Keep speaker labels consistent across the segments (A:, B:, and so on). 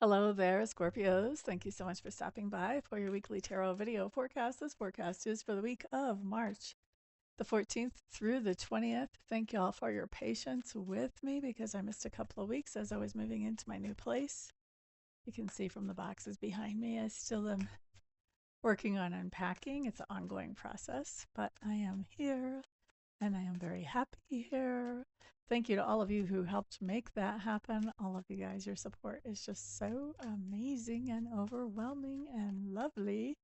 A: Hello there, Scorpios. Thank you so much for stopping by for your weekly tarot video forecast. This forecast is for the week of March the 14th through the 20th. Thank you all for your patience with me because I missed a couple of weeks as I was moving into my new place. You can see from the boxes behind me, I still am working on unpacking. It's an ongoing process, but I am here and I am very happy here. Thank you to all of you who helped make that happen. All of you guys, your support is just so amazing and overwhelming and lovely.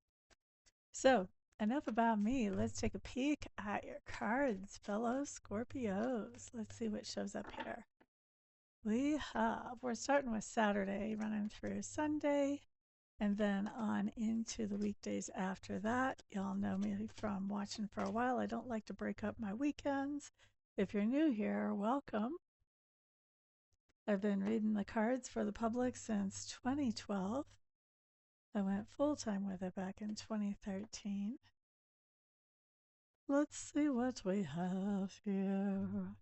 A: So, enough about me. Let's take a peek at your cards, fellow Scorpios. Let's see what shows up here. We're starting with Saturday, running through Sunday, and then on into the weekdays after that. Y'all know me from watching for a while. I don't like to break up my weekends. If you're new here, welcome. I've been reading the cards for the public since 2012. I went full time with it back in 2013. Let's see what we have here.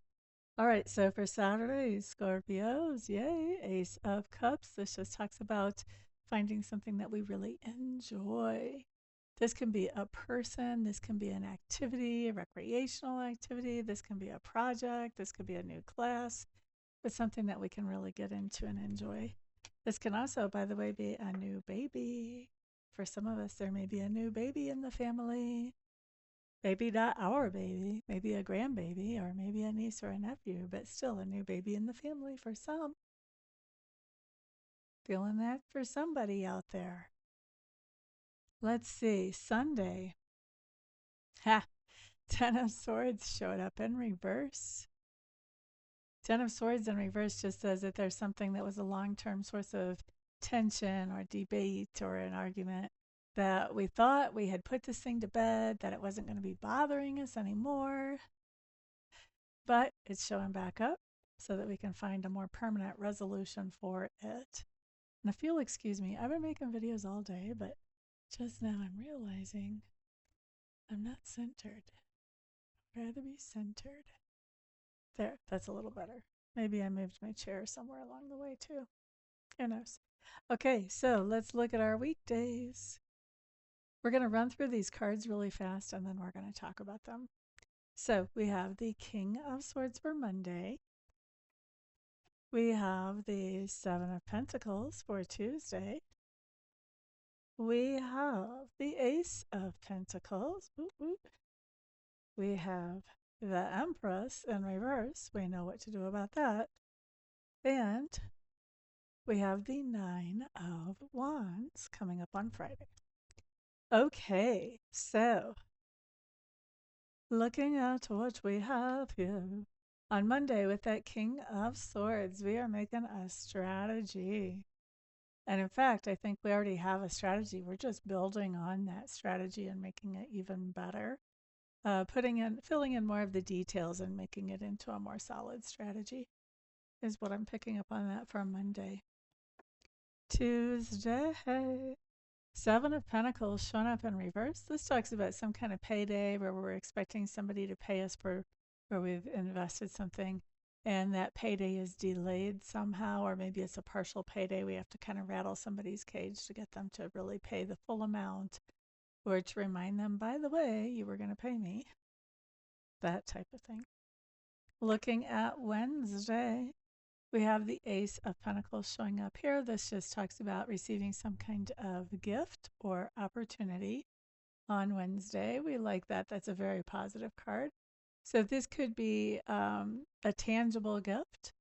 A: All right, so for Saturday, Scorpios, yay, Ace of Cups. This just talks about finding something that we really enjoy. This can be a person, this can be an activity, a recreational activity, this can be a project, this could be a new class, but something that we can really get into and enjoy. This can also, by the way, be a new baby. For some of us, there may be a new baby in the family. Maybe not our baby, maybe a grandbaby, or maybe a niece or a nephew, but still a new baby in the family for some. Feeling that for somebody out there. Let's see, Sunday. Ha! Ten of Swords showed up in reverse. Ten of Swords in reverse just says that there's something that was a long term source of tension or debate or an argument that we thought we had put this thing to bed, that it wasn't going to be bothering us anymore. But it's showing back up so that we can find a more permanent resolution for it. And if you'll excuse me, I've been making videos all day, but just now I'm realizing I'm not centered. I'd rather be centered. There, that's a little better. Maybe I moved my chair somewhere along the way too. Who knows? Okay, so let's look at our weekdays. We're going to run through these cards really fast and then we're going to talk about them. So we have the King of Swords for Monday. We have the Seven of Pentacles for Tuesday. We have the Ace of Pentacles. Whoop, whoop. We have the Empress in reverse. We know what to do about that. And we have the Nine of Wands coming up on Friday. Okay, so looking at what we have here. On Monday, with that King of Swords, we are making a strategy. And in fact, I think we already have a strategy. We're just building on that strategy and making it even better. Filling in more of the details and making it into a more solid strategy is what I'm picking up on that for Monday. Tuesday, Seven of Pentacles showing up in reverse. This talks about some kind of payday where we're expecting somebody to pay us for where we've invested something and that payday is delayed somehow, or maybe it's a partial payday. We have to kind of rattle somebody's cage to get them to really pay the full amount or to remind them, by the way, you were going to pay me. That type of thing. Looking at Wednesday, we have the Ace of Pentacles showing up here. This just talks about receiving some kind of gift or opportunity on Wednesday. We like that. That's a very positive card. So this could be a tangible gift.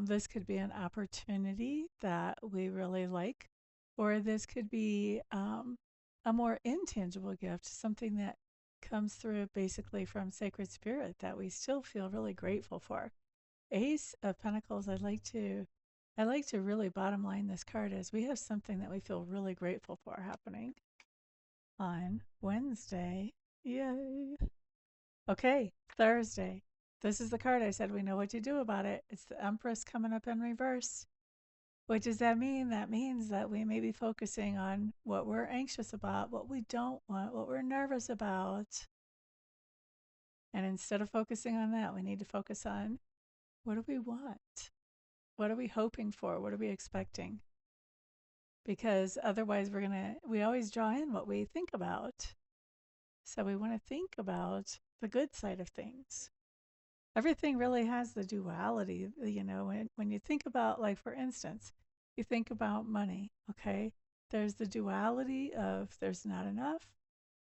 A: This could be an opportunity that we really like, or this could be a more intangible gift, something that comes through basically from Sacred Spirit that we still feel really grateful for. Ace of Pentacles, I like to really bottom line this card as we have something that we feel really grateful for happening on Wednesday. Yay. Okay, Thursday. This is the card I said we know what to do about it. It's the Empress coming up in reverse. What does that mean? That means that we may be focusing on what we're anxious about, what we don't want, what we're nervous about. And instead of focusing on that, we need to focus on what do we want? What are we hoping for? What are we expecting? because otherwise we always draw in what we think about. So we want to think about the good side of things. Everything really has the duality, when you think about, like, for instance, you think about money, okay? There's the duality of there's not enough.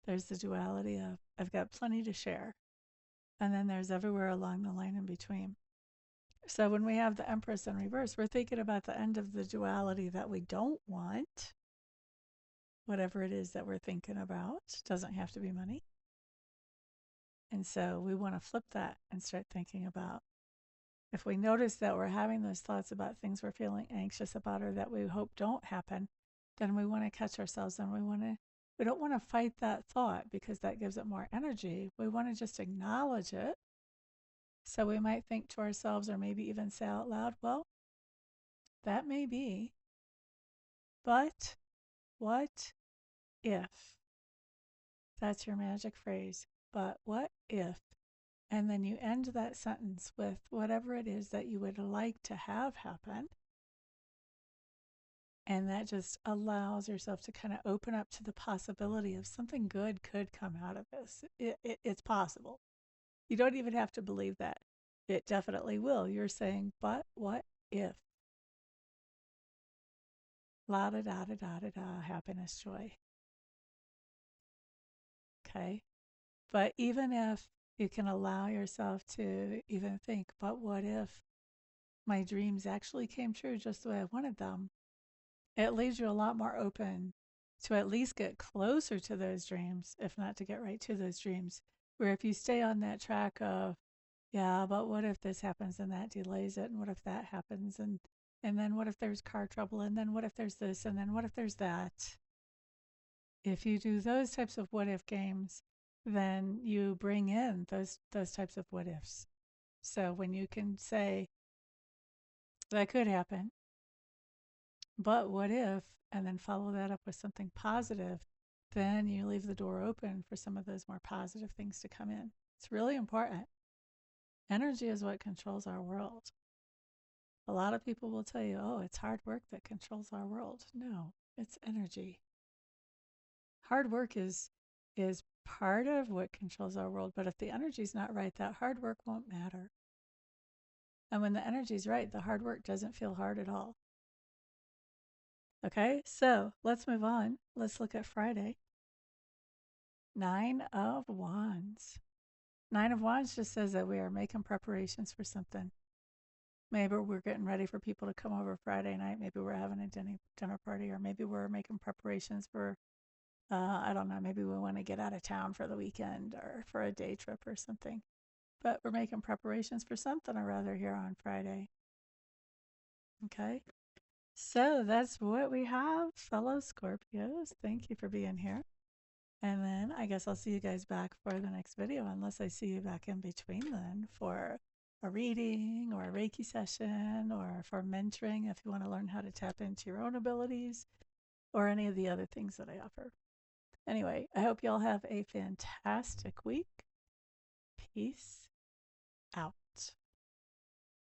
A: There's the duality of I've got plenty to share. And then there's everywhere along the line in between. So when we have the Empress in reverse, we're thinking about the end of the duality that we don't want, whatever it is that we're thinking about. Doesn't have to be money. And so we want to flip that and start thinking about, if we notice that we're having those thoughts about things we're feeling anxious about or that we hope don't happen, then we want to catch ourselves, and we don't want to fight that thought because that gives it more energy. We want to just acknowledge it. So we might think to ourselves, or maybe even say out loud, well, that may be, but what if? That's your magic phrase. But what if? And then you end that sentence with whatever it is that you would like to have happen. And that just allows yourself to kind of open up to the possibility of something good could come out of this. It's possible. You don't even have to believe that. It definitely will. You're saying, but what if? La da da da da da da, happiness, joy. Okay. But even if you can allow yourself to even think, but what if my dreams actually came true just the way I wanted them? It leaves you a lot more open to at least get closer to those dreams, if not to get right to those dreams. Where if you stay on that track of, yeah, but what if this happens and that delays it, and what if that happens, and then what if there's car trouble, and then what if there's this, and then what if there's that? If you do those types of what if games, then you bring in those types of what ifs. So when you can say that could happen, but what if, and then follow that up with something positive, then you leave the door open for some of those more positive things to come in. It's really important. Energy is what controls our world. A lot of people will tell you, oh, it's hard work that controls our world. No, it's energy. Hard work is part of what controls our world, but if the energy's not right, that hard work won't matter. And when the energy's right, the hard work doesn't feel hard at all. Okay, so let's move on. Let's look at Friday. 9 of Wands. 9 of Wands just says that we are making preparations for something. Maybe we're getting ready for people to come over Friday night. Maybe we're having a dinner party, or maybe we're making preparations for, I don't know, maybe we want to get out of town for the weekend or for a day trip or something. But we're making preparations for something or other here on Friday. Okay. So that's what we have, fellow Scorpios. Thank you for being here. And then I guess I'll see you guys back for the next video, unless I see you back in between then for a reading or a Reiki session, or for mentoring if you want to learn how to tap into your own abilities, or any of the other things that I offer. Anyway, I hope y'all have a fantastic week. Peace out.